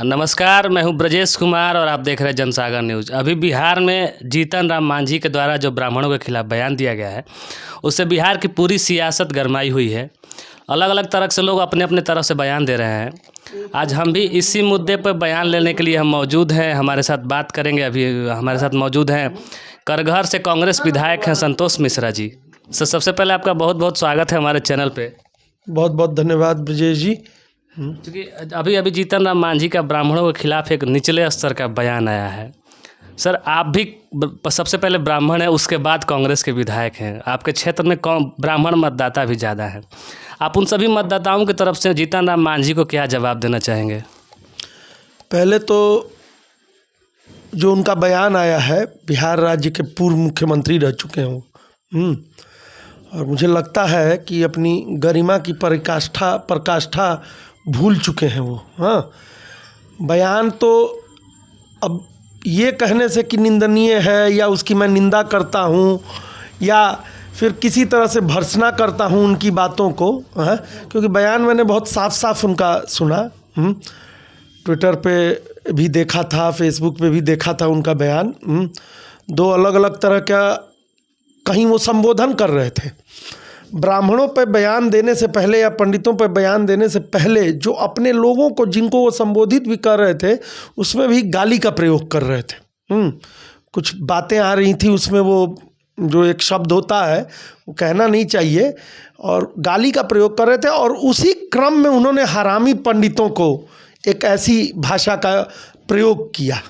नमस्कार, मैं हूं ब्रजेश कुमार और आप देख रहे हैं जनसागर न्यूज़। अभी बिहार में जीतन राम मांझी के द्वारा जो ब्राह्मणों के खिलाफ बयान दिया गया है, उससे बिहार की पूरी सियासत गरमाई हुई है। अलग अलग तरह से लोग अपने अपने तरफ से बयान दे रहे हैं। आज हम भी इसी मुद्दे पर बयान लेने के लिए हम मौजूद हैं। हमारे साथ बात करेंगे। अभी हमारे साथ मौजूद हैं करघर से कांग्रेस विधायक हैं संतोष मिश्रा जी। सबसे पहले आपका बहुत बहुत स्वागत है हमारे चैनल पे। बहुत बहुत धन्यवाद ब्रजेश जी। क्योंकि अभी अभी जीतन राम मांझी का ब्राह्मणों के खिलाफ एक निचले स्तर का बयान आया है। सर, आप भी सबसे पहले ब्राह्मण हैं, उसके बाद कांग्रेस के विधायक हैं। आपके क्षेत्र में ब्राह्मण मतदाता भी ज़्यादा हैं। आप उन सभी मतदाताओं की तरफ से जीतन राम मांझी को क्या जवाब देना चाहेंगे? पहले तो जो उनका बयान आया है, बिहार राज्य के पूर्व मुख्यमंत्री रह चुके हैं वो, और मुझे लगता है कि अपनी गरिमा की पराकाष्ठा भूल चुके हैं वो। हाँ, बयान तो अब ये कहने से कि निंदनीय है या उसकी मैं निंदा करता हूँ या फिर किसी तरह से भर्त्सना करता हूँ उनकी बातों को, क्योंकि बयान मैंने बहुत साफ साफ उनका सुना। ट्विटर पे भी देखा था, फेसबुक पे भी देखा था उनका बयान। दो अलग अलग तरह का कहीं वो संबोधन कर रहे थे। ब्राह्मणों पर बयान देने से पहले या पंडितों पर बयान देने से पहले जो अपने लोगों को जिनको वो संबोधित भी कर रहे थे, उसमें भी गाली का प्रयोग कर रहे थे। कुछ बातें आ रही थी उसमें, वो जो एक शब्द होता है वो कहना नहीं चाहिए, और गाली का प्रयोग कर रहे थे। और उसी क्रम में उन्होंने हरामी पंडितों को एक ऐसी भाषा का प्रयोग किया।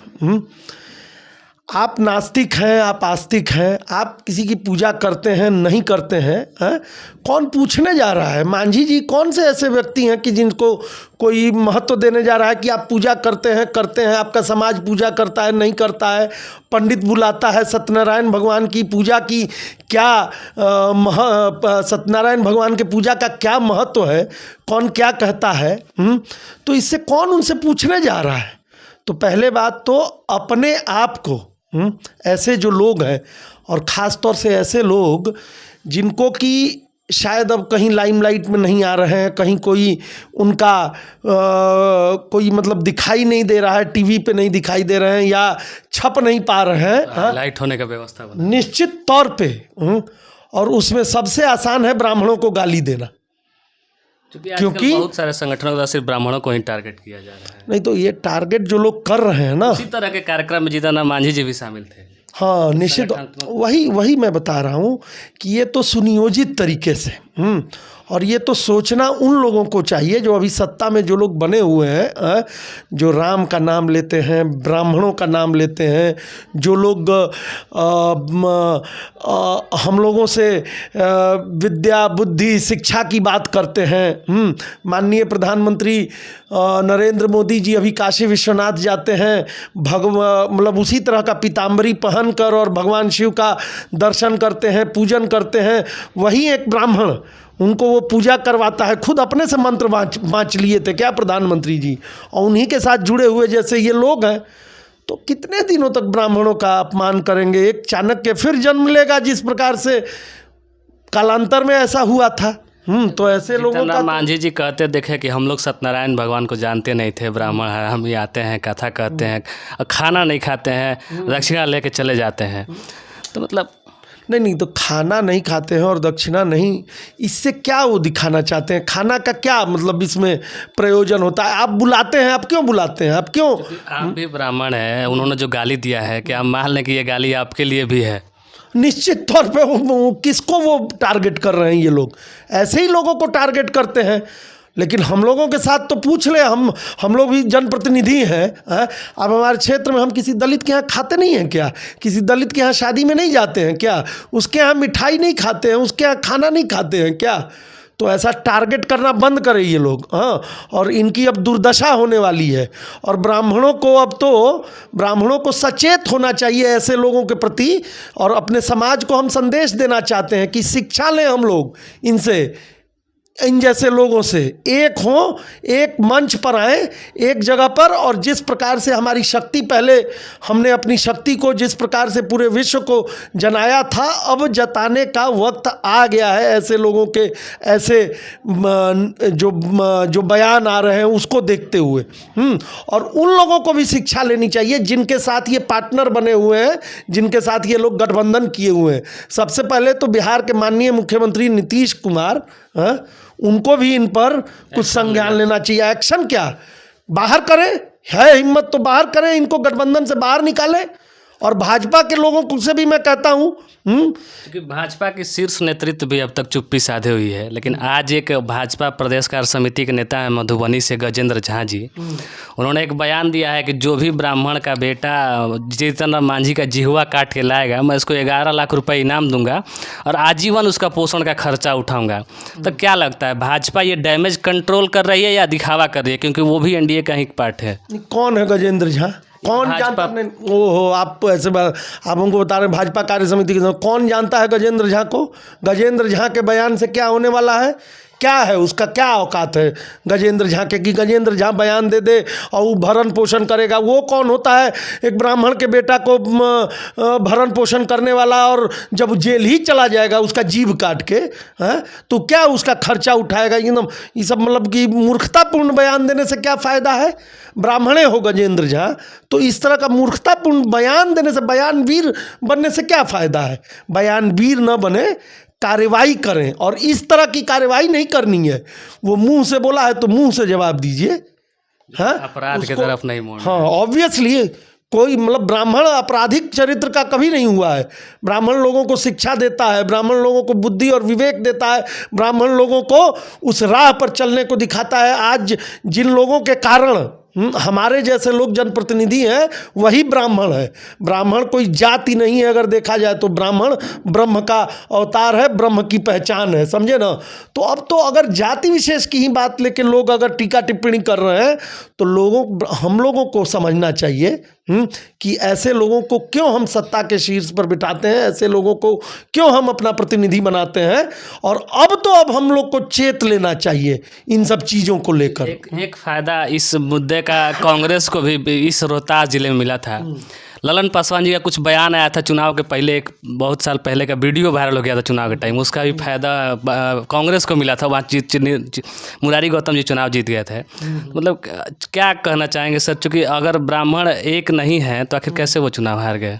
आप नास्तिक हैं, आप आस्तिक हैं, आप किसी की पूजा करते हैं नहीं करते हैं, कौन पूछने जा रहा है? मांझी जी कौन से ऐसे व्यक्ति हैं कि जिनको कोई महत्व देने जा रहा है कि आप पूजा करते हैं, आपका समाज पूजा करता है नहीं करता है, पंडित बुलाता है सत्यनारायण भगवान की पूजा की क्या सत्यनारायण भगवान के पूजा का क्या महत्व है, कौन क्या कहता है? तो इससे कौन उनसे पूछने जा रहा है? तो पहले बात तो अपने आप को, ऐसे जो लोग हैं, और ख़ास तौर से ऐसे लोग जिनको कि शायद अब कहीं लाइमलाइट में नहीं आ रहे हैं, कहीं कोई उनका कोई मतलब दिखाई नहीं दे रहा है, टीवी पे नहीं दिखाई दे रहे हैं या छप नहीं पा रहे हैं, लाइट होने का व्यवस्था निश्चित तौर पे। और उसमें सबसे आसान है ब्राह्मणों को गाली देना, क्योंकि बहुत सारे संगठनों द्वारा सिर्फ ब्राह्मणों को ही टारगेट किया जा रहा है। नहीं तो ये टारगेट जो लोग कर रहे हैं ना, इसी तरह के कार्यक्रम में जीतन राम मांझी जी भी शामिल थे। हाँ, निश्चित। वही मैं बता रहा हूँ कि ये तो सुनियोजित तरीके से, और ये तो सोचना उन लोगों को चाहिए जो अभी सत्ता में जो लोग बने हुए हैं, जो राम का नाम लेते हैं, ब्राह्मणों का नाम लेते हैं, जो लोग हम लोगों से विद्या बुद्धि शिक्षा की बात करते हैं। माननीय प्रधानमंत्री नरेंद्र मोदी जी अभी काशी विश्वनाथ जाते हैं, मतलब उसी तरह का पीताम्बरी पहनकर और भगवान शिव का दर्शन करते हैं, पूजन करते हैं। वही एक ब्राह्मण उनको वो पूजा करवाता है, खुद अपने से मंत्र वाँच लिए थे क्या प्रधानमंत्री जी, और उन्हीं के साथ जुड़े हुए जैसे ये लोग हैं। तो कितने दिनों तक ब्राह्मणों का अपमान करेंगे? एक चाणक्य फिर जन्म लेगा, जिस प्रकार से कालांतर में ऐसा हुआ था। तो ऐसे लोगों का मांझी जी कहते देखे कि हम लोग सत्यनारायण भगवान को जानते नहीं थे, ब्राह्मण है, हम ही आते हैं, कथा कहते हैं, खाना नहीं खाते हैं, दक्षिणा लेके चले जाते हैं। तो मतलब नहीं तो खाना नहीं खाते हैं और दक्षिणा नहीं, इससे क्या वो दिखाना चाहते हैं? खाना का क्या मतलब इसमें प्रयोजन होता है? आप बुलाते हैं, आप क्यों बुलाते हैं? आप क्यों? आप भी ब्राह्मण हैं, उन्होंने जो गाली दिया है, क्या आप मान लें कि ये गाली आपके लिए भी है? निश्चित तौर पे किसको वो टारगेट कर रहे हैं? ये लोग ऐसे ही लोगों को टारगेट करते हैं। लेकिन हम लोगों के साथ तो पूछ ले, हम लोग भी जनप्रतिनिधि हैं। अब हमारे क्षेत्र में हम किसी दलित के यहाँ खाते नहीं हैं क्या? किसी दलित के यहाँ शादी में नहीं जाते हैं क्या? उसके यहाँ मिठाई नहीं खाते हैं, उसके यहाँ खाना नहीं खाते हैं क्या? तो ऐसा टारगेट करना बंद करें ये लोग। और इनकी अब दुर्दशा होने वाली है। और ब्राह्मणों को सचेत होना चाहिए ऐसे लोगों के प्रति, और अपने समाज को हम संदेश देना चाहते हैं कि शिक्षा लें हम लोग इनसे, इन जैसे लोगों से एक हों, एक मंच पर आए, एक जगह पर, और जिस प्रकार से हमारी शक्ति, पहले हमने अपनी शक्ति को जिस प्रकार से पूरे विश्व को जनाया था, अब जताने का वक्त आ गया है। ऐसे लोगों के ऐसे जो बयान आ रहे हैं उसको देखते हुए और उन लोगों को भी शिक्षा लेनी चाहिए जिनके साथ ये पार्टनर बने हुए हैं, जिनके साथ ये लोग गठबंधन किए हुए हैं। सबसे पहले तो बिहार के माननीय मुख्यमंत्री नीतीश कुमार, उनको भी इन पर कुछ संज्ञान लेना चाहिए। एक्शन क्या, बाहर करें, है हिम्मत तो बाहर करें, इनको गठबंधन से बाहर निकालें। और भाजपा के लोगों को से भी मैं कहता हूँ, क्योंकि भाजपा की शीर्ष नेतृत्व भी अब तक चुप्पी साधे हुई है, लेकिन आज एक भाजपा प्रदेश कार्य समिति के नेता हैं मधुबनी से गजेंद्र झा जी, उन्होंने एक बयान दिया है कि जो भी ब्राह्मण का बेटा जीतन राम मांझी का जिहुआ काट के लाएगा, मैं इसको 11 लाख रुपए इनाम दूंगा और आजीवन उसका पोषण का खर्चा उठाऊंगा। तो क्या लगता है, भाजपा ये डैमेज कंट्रोल कर रही है या दिखावा कर रही है, क्योंकि वो भी एनडीए का ही पार्ट है? कौन है गजेंद्र झा? कौन जानता है? ओहो, आप ऐसे आप हमको बता रहे हैं भाजपा कार्य समिति के, कौन जानता है गजेंद्र झा को? गजेंद्र झा के बयान से क्या होने वाला है? क्या है उसका, क्या औकात है गजेंद्र झा के कि गजेंद्र झा बयान दे दे और वो भरण पोषण करेगा? वो कौन होता है एक ब्राह्मण के बेटा को भरण पोषण करने वाला, और जब जेल ही चला जाएगा उसका जीभ काट के, हैं, तो क्या उसका खर्चा उठाएगा? एकदम ये सब मतलब कि मूर्खतापूर्ण बयान देने से क्या फ़ायदा है? ब्राह्मणे हो गजेंद्र झा, तो इस तरह का मूर्खतापूर्ण बयान देने से, बयानवीर बनने से क्या फ़ायदा है? बयानवीर न बने, कार्रवाई करें, और इस तरह की कार्रवाई नहीं करनी है। वो मुंह से बोला है तो मुंह से जवाब दीजिए, हाँ, अपराध की तरफ नहीं मोड़ना। हाँ, ऑब्वियसली कोई मतलब ब्राह्मण आपराधिक चरित्र का कभी नहीं हुआ है। ब्राह्मण लोगों को शिक्षा देता है, ब्राह्मण लोगों को बुद्धि और विवेक देता है, ब्राह्मण लोगों को उस राह पर चलने को दिखाता है। आज जिन लोगों के कारण हमारे जैसे लोग जनप्रतिनिधि हैं वही ब्राह्मण है। ब्राह्मण कोई जाति नहीं है, अगर देखा जाए तो ब्राह्मण ब्रह्म का अवतार है, ब्रह्म की पहचान है, समझे ना? तो अब तो अगर जाति विशेष की ही बात लेके लोग अगर टीका टिप्पणी कर रहे हैं तो हम लोगों को समझना चाहिए कि ऐसे लोगों को क्यों हम सत्ता के शीर्ष पर बिठाते हैं, ऐसे लोगों को क्यों हम अपना प्रतिनिधि बनाते हैं। और अब हम लोग को चेत लेना चाहिए इन सब चीज़ों को लेकर। एक फ़ायदा इस मुद्दे का कांग्रेस को भी इस रोहतास जिले में मिला था। ललन पासवान जी का कुछ बयान आया था चुनाव के पहले, एक बहुत साल पहले का वीडियो वायरल हो गया था चुनाव के टाइम, उसका भी फायदा कांग्रेस को मिला था। वहाँ मुरारी गौतम जी चुनाव जीत गए थे। मतलब क्या कहना चाहेंगे सर, चूँकि अगर ब्राह्मण एक नहीं है तो आखिर कैसे वो चुनाव हार गए?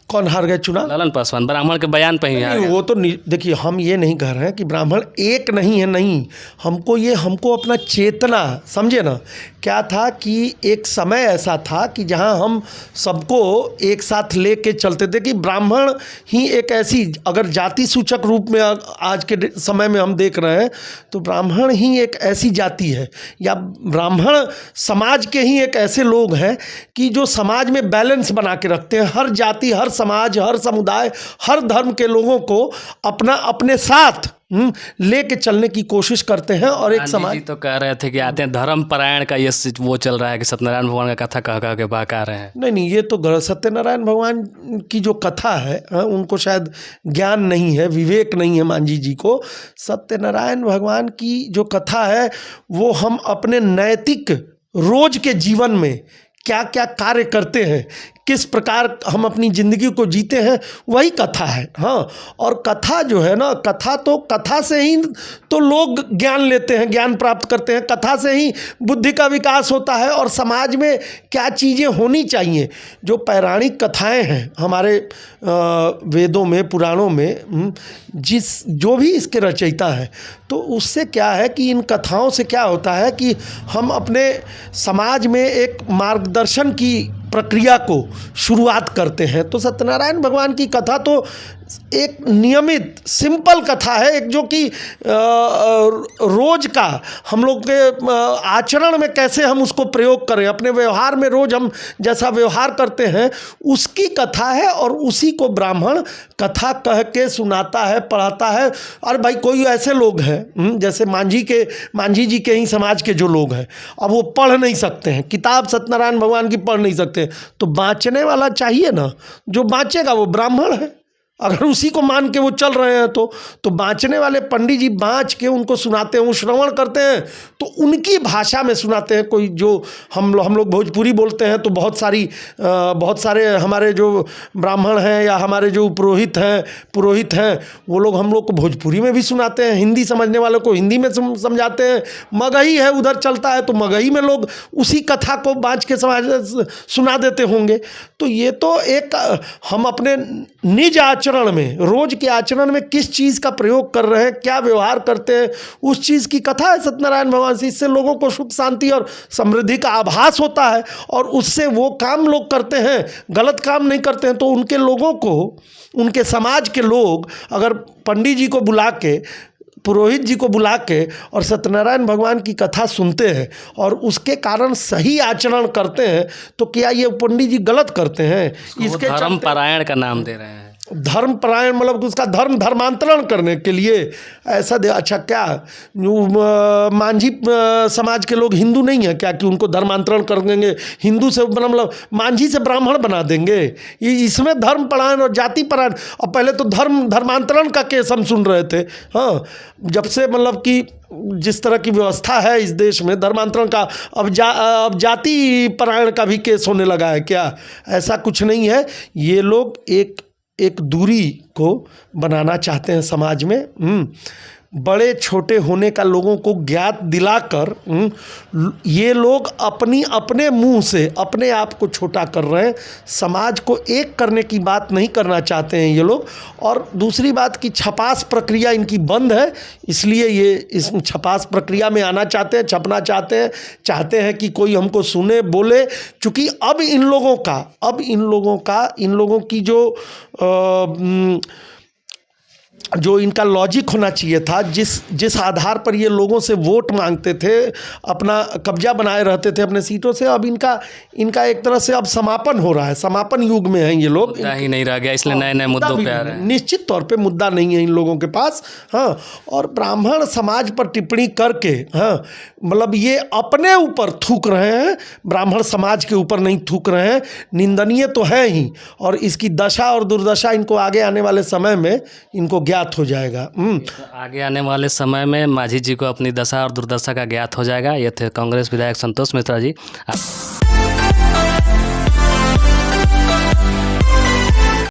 कौन हार गए चुनाव? ललन पासवान ब्राह्मण के बयान पे ही हार गए। वो तो देखिए, हम ये नहीं कह रहे हैं कि ब्राह्मण एक नहीं है, नहीं, हमको अपना चेतना, समझे ना, क्या था कि एक समय ऐसा था कि जहां हम सबको एक साथ लेके चलते थे कि ब्राह्मण ही एक ऐसी, अगर जाति सूचक रूप में आज के समय में हम देख रहे हैं तो ब्राह्मण ही एक ऐसी जाति है, या ब्राह्मण समाज के ही एक ऐसे लोग हैं कि जो समाज में बैलेंस बना के रखते हैं। हर जाति, हर समाज, हर समुदाय, हर धर्म के लोगों को अपने साथ लेके चलने की कोशिश करते हैं। और एक समाज तो कह रहे थे कि आते हैं धर्म परायण का ये वो चल रहा है कि सत्यनारायण भगवान का कथा कह के बहका रहे हैं। नहीं, ये तो सत्यनारायण भगवान की जो कथा है, उनको शायद ज्ञान नहीं है, विवेक नहीं है मांझी जी को। सत्यनारायण भगवान की जो कथा है वो हम अपने नैतिक रोज के जीवन में क्या क्या कार्य करते हैं, किस प्रकार हम अपनी ज़िंदगी को जीते हैं, वही कथा है। हाँ, और कथा जो है ना, कथा से ही तो लोग ज्ञान लेते हैं, ज्ञान प्राप्त करते हैं। कथा से ही बुद्धि का विकास होता है और समाज में क्या चीज़ें होनी चाहिए। जो पौराणिक कथाएं हैं हमारे वेदों में, पुराणों में, जो भी इसके रचयिता है, तो उससे क्या है कि इन कथाओं से क्या होता है कि हम अपने समाज में एक मार्गदर्शन की प्रक्रिया को शुरुआत करते हैं। तो सत्यनारायण भगवान की कथा तो एक नियमित सिंपल कथा है, एक जो कि रोज का हम लोग के आचरण में कैसे हम उसको प्रयोग करें, अपने व्यवहार में रोज हम जैसा व्यवहार करते हैं उसकी कथा है। और उसी को ब्राह्मण कथा कह के सुनाता है, पढ़ाता है। और भाई कोई ऐसे लोग हैं जैसे मांझी जी के ही समाज के जो लोग हैं, अब वो पढ़ नहीं सकते हैं, किताब सत्यनारायण भगवान की पढ़ नहीं सकते, तो बाँचने वाला चाहिए ना, जो बाँचेगा वो ब्राह्मण है। अगर उसी को मान के वो चल रहे हैं तो बाँचने वाले पंडित जी बाँच के उनको सुनाते हैं, वो श्रवण करते हैं तो उनकी भाषा में सुनाते हैं। कोई जो हम लोग भोजपुरी बोलते हैं तो बहुत सारे हमारे जो ब्राह्मण हैं या हमारे जो पुरोहित हैं वो लोग हम लोग को भोजपुरी में भी सुनाते हैं, हिंदी समझने वालों को हिंदी में समझाते हैं। मगही है उधर चलता है तो मगही में लोग उसी कथा को बाँच के सुना देते होंगे। तो ये तो एक हम अपने निज आचरण में, रोज के आचरण में किस चीज़ का प्रयोग कर रहे हैं, क्या व्यवहार करते हैं, उस चीज़ की कथा है सत्यनारायण भगवान से। इससे लोगों को सुख शांति और समृद्धि का आभास होता है और उससे वो काम लोग करते हैं, गलत काम नहीं करते हैं। तो उनके लोगों को, उनके समाज के लोग अगर पंडित जी को बुला के, पुरोहित जी को बुला के और सत्यनारायण भगवान की कथा सुनते हैं और उसके कारण सही आचरण करते हैं तो क्या ये पंडित जी गलत करते हैं? इसके धर्म परायण का नाम दे रहे हैं। धर्म परायण मतलब उसका धर्मांतरण करने के लिए ऐसा अच्छा क्या मांझी समाज के लोग हिंदू नहीं है क्या कि उनको धर्मांतरण कर देंगे, हिंदू से मतलब मांझी से ब्राह्मण बना देंगे? इसमें धर्म परायण और जाति परायण। और पहले तो धर्मांतरण का केस हम सुन रहे थे। हाँ, जब से मतलब कि जिस तरह की व्यवस्था है इस देश में धर्मांतरण का, अब जाति परायण का भी केस होने लगा है क्या? ऐसा कुछ नहीं है। ये लोग एक दूरी को बनाना चाहते हैं समाज में। बड़े छोटे होने का लोगों को ज्ञात दिलाकर ये लोग अपने मुंह से अपने आप को छोटा कर रहे हैं। समाज को एक करने की बात नहीं करना चाहते हैं ये लोग। और दूसरी बात कि छपास प्रक्रिया इनकी बंद है, इसलिए ये इस छपास प्रक्रिया में आना चाहते हैं, छपना चाहते हैं कि कोई हमको सुने बोले। चूँकि अब इन लोगों की जो इनका लॉजिक होना चाहिए था, जिस आधार पर ये लोगों से वोट मांगते थे, अपना कब्जा बनाए रहते थे अपने सीटों से, अब इनका एक तरह से अब समापन हो रहा है, समापन युग में हैं ये लोग। मुद्दा ही नहीं रह गया, इसलिए नए मुद्दों पे आ रहे हैं। निश्चित तौर पे मुद्दा नहीं है इन लोगों के पास। हाँ, और ब्राह्मण समाज पर टिप्पणी करके, हाँ, मतलब ये अपने ऊपर थूक रहे हैं, ब्राह्मण समाज के ऊपर नहीं थूक रहे हैं। निंदनीय तो है ही, और इसकी दशा और दुर्दशा इनको आगे आने वाले समय में इनको ज्ञात हो जाएगा। आगे आने वाले समय में माझी जी को अपनी दशा और दुर्दशा का ज्ञात हो जाएगा। ये थे कांग्रेस विधायक संतोष मिश्रा जी।